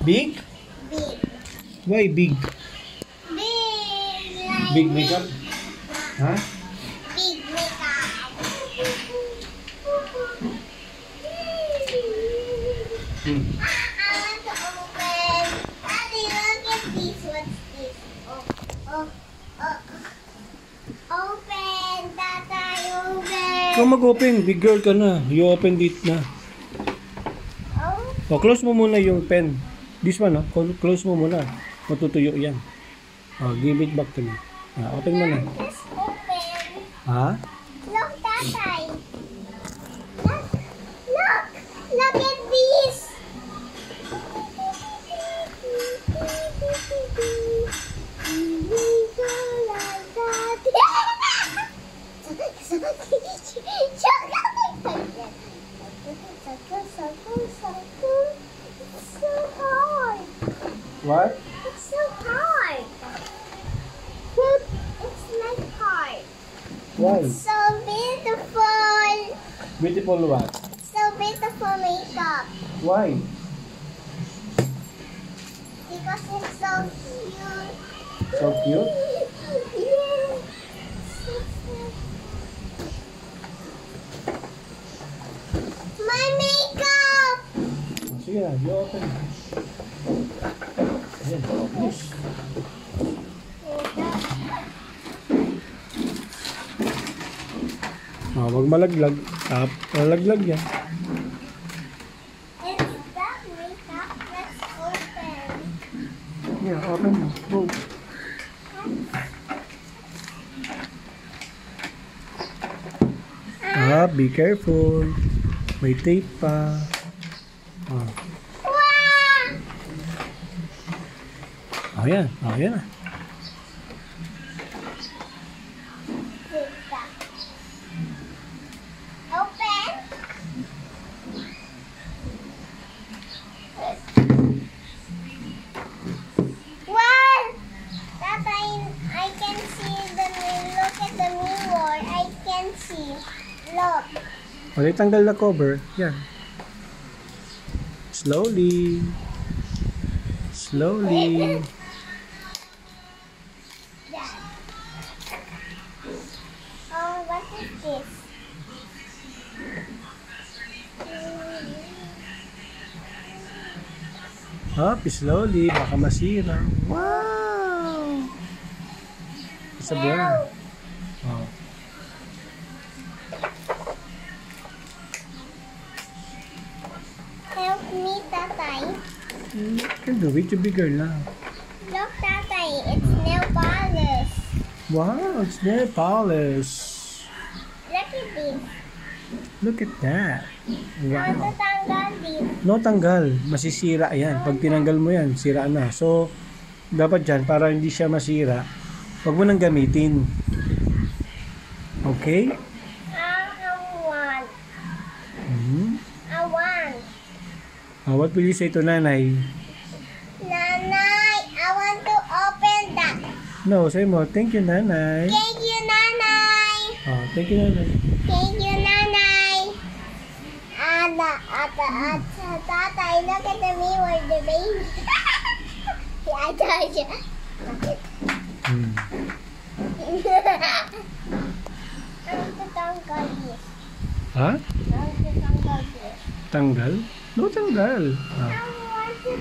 Big? Big. Why big? Big. Like Big makeup? Ha? Big makeup. Hmm. I want to open. Daddy, look at this. What's this? Oh. Open. Tatay, open. Kung mag-open, big girl ka na. You open it na. Oh. O, close mo muna yung pen. This one, close mo muna. Matutuyo yan. O, give it back to me. Open mo na. Just open. Ha? Look, Tatay. Look. Look. Look at this. It's so hard. What? It's so hard. What? It's like hard. Why? So beautiful. Beautiful what? So beautiful makeup. Why? Because it's so cute. So cute? Yeah. So cute. My makeup. Sige na, you open. Ayan, yes. Wag malaglag. Malaglag yan. It's that makeup. Let's open. Yeah, open mo. Go. Be careful. May tape pa. Wow! Yan. Yan na. Open. Wow! Tata, I can see the mirror. Look at the mirror. I can see. Look. Ulit tanggal na cover. Yan. Slowly. Slowly. That. Oh, what is this? Up, slowly. Baka masira. Wow! It's a blur. Oh. Help me, Tatay. You can do it. You're bigger now. Look, Tatay. It's nail polish. Wow, it's nail polish. Look at this. Look at that. I want Wow. to tanggal this. No, tanggal. Masisira yan. Pag tinanggal mo yan, sira na. So, dapat dyan, para hindi siya masira, huwag mo nang gamitin. Okay? I want. Hmm? I want. What will you say to nanay? Nanay, I want to open that. No, say mo, thank you, nanay. Thank you, Nanay. Thank you, nanay. Thank you, Nanay. Tatay, look at the mirror, the baby. I told you. Hmm. I want to tanggal this. Ha? I want to tanggal this. Tanggal? No, tanggal. I want to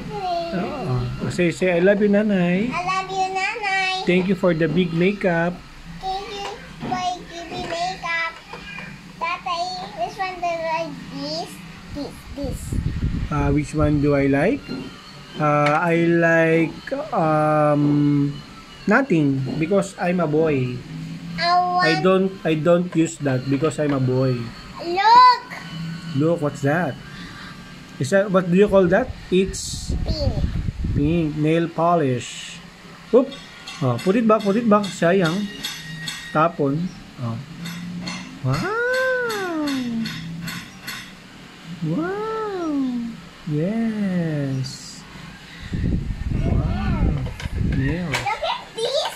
play. Say, I love you, nanay. I love you, Nanay. Thank you for the big makeup. Thank you for giving makeup. Tatay, which one do you like? This. Which one do I like? I like nothing because I'm a boy. I want. I don't use that because I'm a boy. Look. Look, what's that? Is that what do you call that? It's Pink. pink nail polish. Oop. Put it back. Sayang. Tapon. Wow. Wow. Yes. Wow. Nail. Look at this.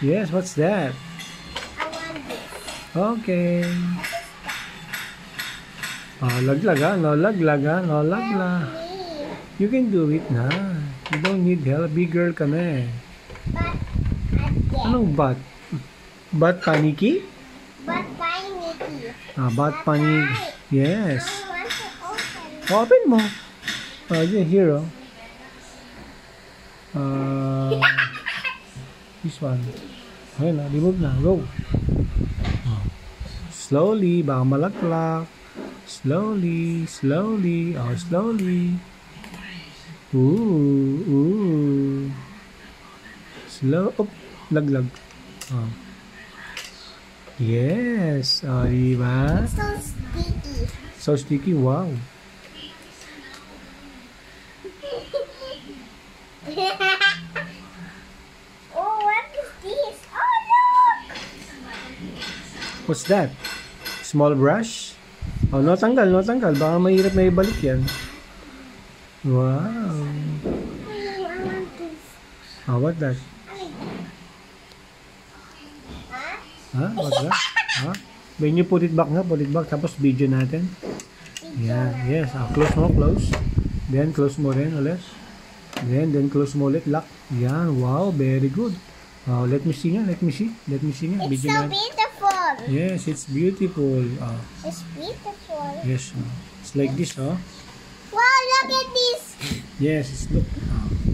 Yes, what's that? I want this. Okay. Laglag. No laglag. Help me. You can do it na. You don't need help. Big girl ka na eh. But again. Anong bat? Bat paniki? But panicky. Bat paniki. Yes. I want to open. Open mo. Here, oh. This one. Ayun na, remove na. Go. Slowly, baka malaklak. Slowly, slowly. Slowly. Ooh. Slow. Oh, laglag. Yes. Diba? So sticky. So sticky. Wow. Oh, what is this? Oh, look! What's that? Small brush? No tanggal. Baka mahirap na ibalik yan. Wow. I want this. What that? What's that? When you put it back nga, tapos video natin. Yeah, yes. Close mo, close. Then close mo rin ulit. Then close mo ulit, lock. Yan, wow, very good. Let me see nga. It's Video so natin. beautiful. Yes, it's beautiful. It's beautiful. Yes, it's like this, Wow, look at this. Yes, look.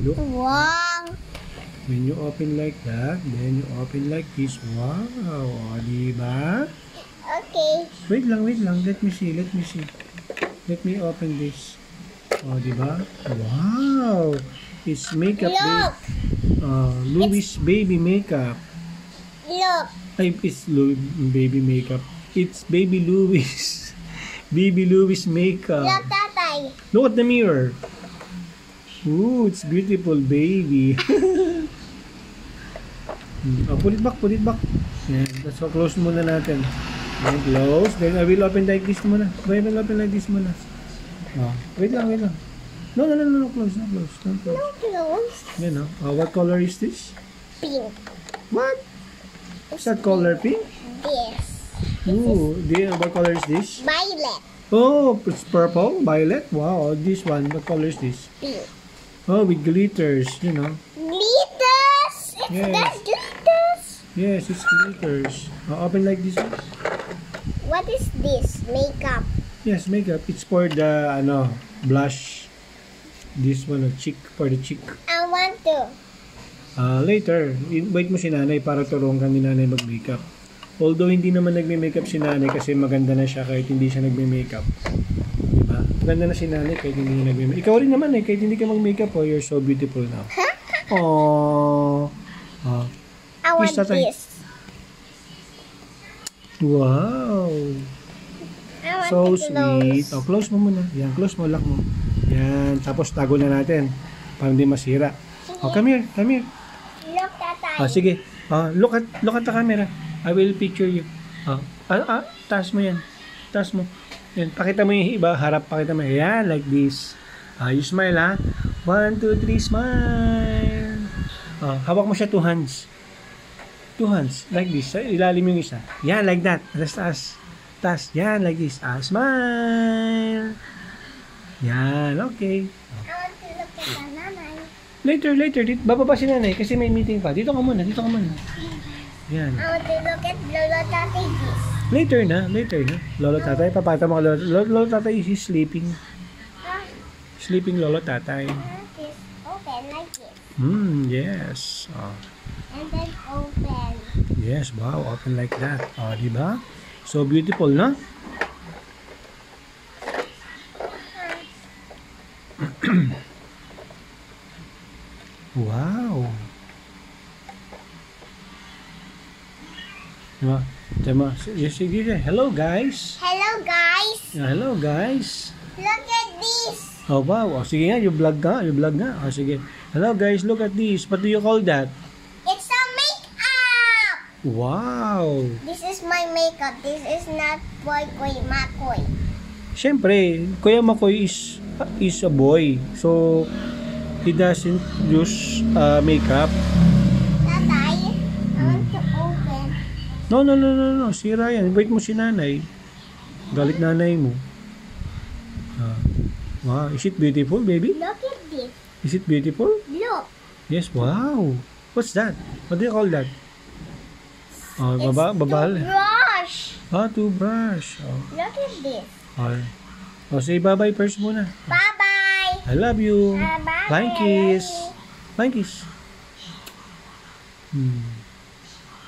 Look. Wow. When you open like that, then you open like this. Wow, diba? Okay. Wait lang. Let me see. Let me open this. Diba? Wow! It's makeup. Look. Louis baby makeup. Look. It's baby makeup. It's baby Louis. Baby Louis makeup. Look, tatay. Look at the mirror. Ooh, it's beautiful, baby. Put it back. Yeah, that's so close muna natin. Then close. Then I will open like this muna. Wait lang. No, close. No close. Yan, what color is this? Pink. What? Is that color pink? This. Ooh, what color is this? Violet. Oh, it's purple, violet. Wow, this one, what color is this? Pink. Oh, with glitters, Glitters. Yes. That's glitters. Yes, it's glitters. Open like this one. What is this? Makeup. Yes, makeup. It's for the blush. This one, cheek, for the cheek. I want to. Later, wait mo si nanay para turuan ka ni nanay mag-makeup. Although hindi naman nagme-makeup si nanay kasi maganda na siya kahit hindi siya nagme-makeup. Diba? Maganda na si nanay kahit hindi niya nagme-makeup. Ikaw rin naman kahit hindi ka mag-makeup, you're so beautiful now. Aww. I want tatay. this. Wow. I want So to sweet. close. Close mo muna. Yan, close mo, lock mo. Yan, tapos tago na natin para hindi masira. Come here. Look, tatay. Sige. Look at the camera. I will picture you. Taas mo yan. Taas mo. Yan, pakita mo yung iba, harap, pakita mo. Yan, like this. You smile, 1, 2, 3, smile. Hawak mo siya 2 hands. 2 hands, like this. Ilalim yung isa. Yan, like that. Taas. Yan, like this. Smile. Yan, okay. I want to look at the nanay. Later. Bababa si nanay kasi may meeting pa. Dito ka muna. Yan. I want to look at Lolo Tatay this. Later na. Lolo tatay, papata mo ka Lolo tatay is sleeping. Sleeping Lolo tatay. This open like this. Yes. And then open. Yes, wow, open like that. Diba? So beautiful, no? Wow. Diba? Sige. Hello, guys. Hello, guys. Hello, guys. Look at this. Wow. Sige nga, you vlog nga. Sige. Hello, guys, look at this. What do you call that? It's a makeup. Wow. This is my makeup. This is not Boy Koy Makoy. Siyempre, Kuya Makoy is a boy. So, he doesn't use makeup. Tatay, I want to open. No. Sira yan. Wait mo si nanay. Galit nanay mo. Wow, is it beautiful, baby? Look at this. Is it beautiful? Look. Yes, wow. What's that? What do you call that? Oh, It's babal. toothbrush. Ah, toothbrush. Oh, Look at this. oh. Oh, say bye-bye first muna. Bye-bye. I love you. Bye-bye. Flying kiss. Flying kiss. Hmm.